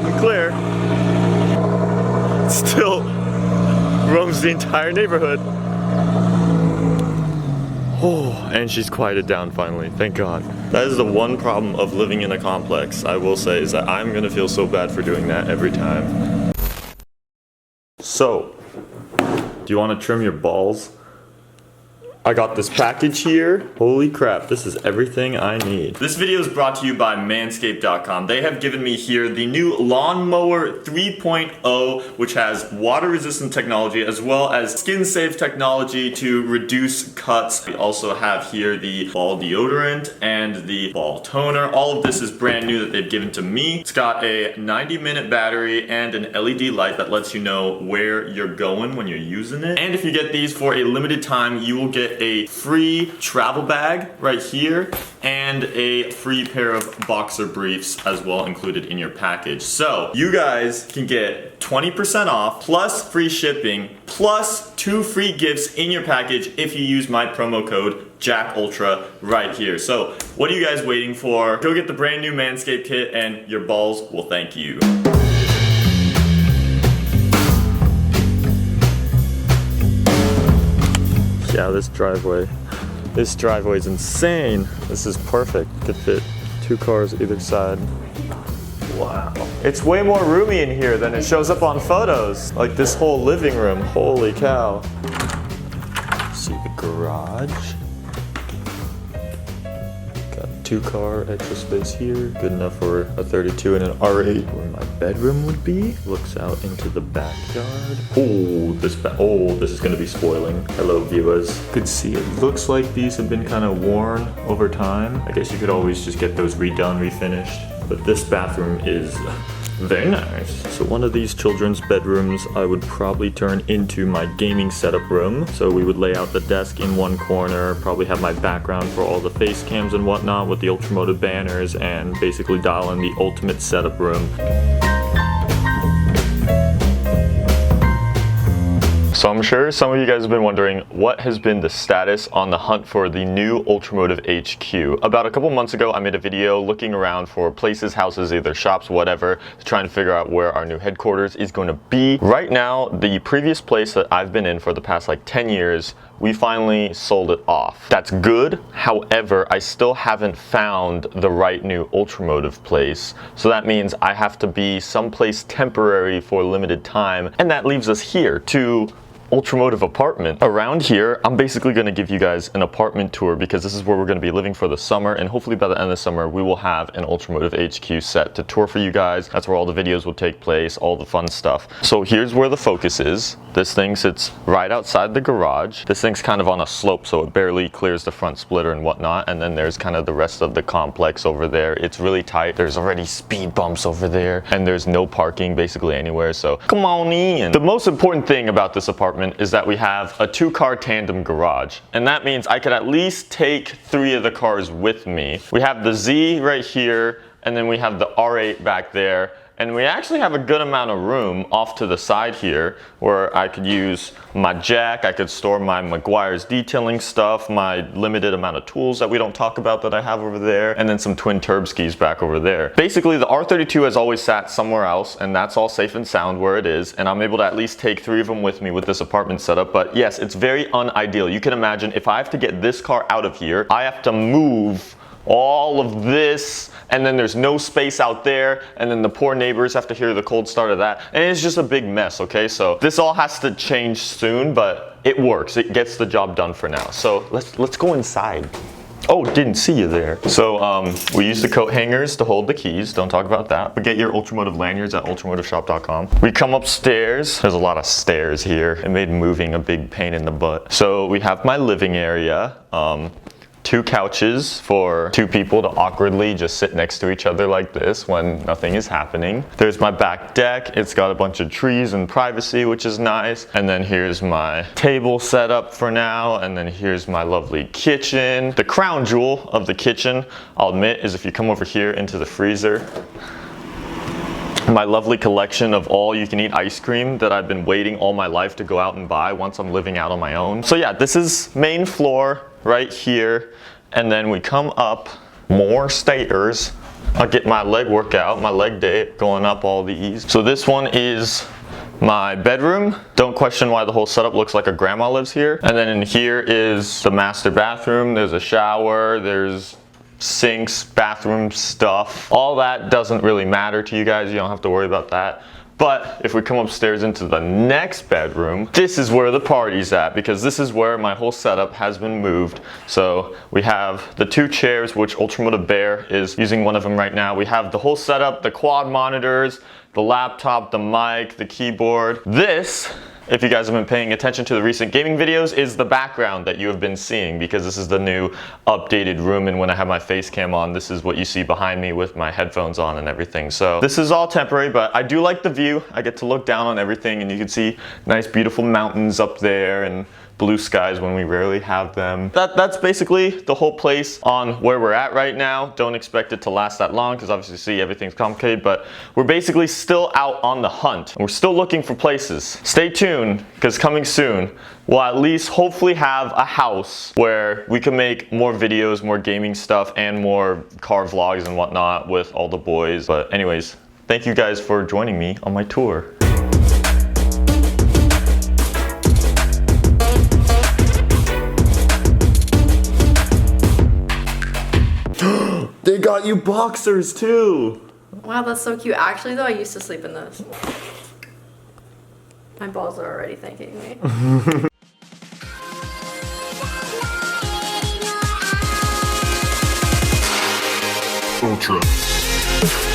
loud and clear. Still roams the entire neighborhood. Oh, and she's quieted down finally, thank God. That is the one problem of living in a complex, I will say, is that I'm gonna feel so bad for doing that every time. So, do you wanna trim your balls? I got this package here. Holy crap, this is everything I need. This video is brought to you by Manscaped.com. They have given me here the new Lawnmower 3.0, which has water-resistant technology as well as skin-safe technology to reduce cuts. We also have here the ball deodorant and the ball toner. All of this is brand new that they've given to me. It's got a 90-minute battery and an LED light that lets you know where you're going when you're using it. And if you get these for a limited time, you will get a free travel bag right here and a free pair of boxer briefs as well included in your package. So you guys can get 20% off plus free shipping plus 2 free gifts in your package if you use my promo code JackUltra right here. So what are you guys waiting for? Go get the brand new Manscaped kit and your balls will thank you. Yeah, this driveway is insane. This is perfect. Could fit 2 cars either side. Wow. It's way more roomy in here than it shows up on photos. Like this whole living room, holy cow. See the garage. Got 2-car extra space here. Good enough for a 32 and an R8 where my bedroom would be. Looks out into the backyard. Oh, this is gonna be spoiling. Hello viewers. You could see it looks like these have been kind of worn over time. I guess you could always just get those redone, refinished. But this bathroom is very nice. So one of these children's bedrooms I would probably turn into my gaming setup room. So we would lay out the desk in one corner, probably have my background for all the face cams and whatnot with the UltraMotive banners, and basically dial in the ultimate setup room. So I'm sure some of you guys have been wondering what has been the status on the hunt for the new UltraMotive HQ. About a couple months ago, I made a video looking around for places, houses, either shops, whatever, to try and figure out where our new headquarters is going to be. Right now, the previous place that I've been in for the past like 10 years, we finally sold it off. That's good. However, I still haven't found the right new UltraMotive place. So that means I have to be someplace temporary for a limited time. And that leaves us here to UltraMotive apartment. Around here, I'm basically gonna give you guys an apartment tour because this is where we're gonna be living for the summer, and hopefully by the end of the summer, we will have an UltraMotive HQ set to tour for you guys. That's where all the videos will take place, all the fun stuff. So here's where the focus is. This thing sits right outside the garage. This thing's kind of on a slope, so it barely clears the front splitter and whatnot, and then there's kind of the rest of the complex over there. It's really tight. There's already speed bumps over there, and there's no parking basically anywhere, so come on in. The most important thing about this apartment is that we have a 2-car tandem garage, and that means I could at least take 3 of the cars with me. We have the Z right here, and then we have the R8 back there, and we actually have a good amount of room off to the side here where I could use my jack, I could store my Meguiar's detailing stuff, my limited amount of tools that we don't talk about that I have over there, and then some twin turb skis back over there. Basically, the R32 has always sat somewhere else, and that's all safe and sound where it is, and I'm able to at least take 3 of them with me with this apartment setup. But yes, it's very unideal. You can imagine if I have to get this car out of here, I have to move all of this, and then there's no space out there, and then the poor neighbors have to hear the cold start of that, and it's just a big mess. Okay, so this all has to change soon, but it works. It gets the job done for now. So let's go inside. Oh, didn't see you there. So we use the coat hangers to hold the keys. Don't talk about that. But get your UltraMotive lanyards at UltraMotiveShop.com. We come upstairs. There's a lot of stairs here. It made moving a big pain in the butt. So we have my living area. 2 couches for 2 people to awkwardly just sit next to each other like this when nothing is happening. There's my back deck. It's got a bunch of trees and privacy, which is nice. And then here's my table set up for now. And then here's my lovely kitchen. The crown jewel of the kitchen, I'll admit, is if you come over here into the freezer, my lovely collection of all you can eat ice cream that I've been waiting all my life to go out and buy once I'm living out on my own. So yeah, this is main floor right here, and then we come up more stairs I'll get my leg workout, my leg day, going up all these. So this one is my bedroom. Don't question why the whole setup looks like a grandma lives here. And then in here is the master bathroom. There's a shower, there's sinks, bathroom stuff. All that doesn't really matter to you guys. You don't have to worry about that. But if we come upstairs into the next bedroom, this is where the party's at, because this is where my whole setup has been moved. So we have the 2 chairs, which UltraMotive Bear is using one of them right now. We have the whole setup, the quad monitors, the laptop, the mic, the keyboard. This, if you guys have been paying attention to the recent gaming videos, is the background that you have been seeing, because this is the new updated room, and when I have my face cam on, this is what you see behind me with my headphones on and everything. So this is all temporary, but I do like the view. I get to look down on everything, and you can see nice beautiful mountains up there and blue skies when we rarely have them. That's basically the whole place on where we're at right now. Don't expect it to last that long, because obviously see everything's complicated, but we're basically still out on the hunt. We're still looking for places. Stay tuned, because coming soon, we'll at least hopefully have a house where we can make more videos, more gaming stuff, and more car vlogs and whatnot with all the boys. But anyways, thank you guys for joining me on my tour. They got you boxers too! Wow, that's so cute. Actually though, I used to sleep in this. My balls are already thanking me. Ultra.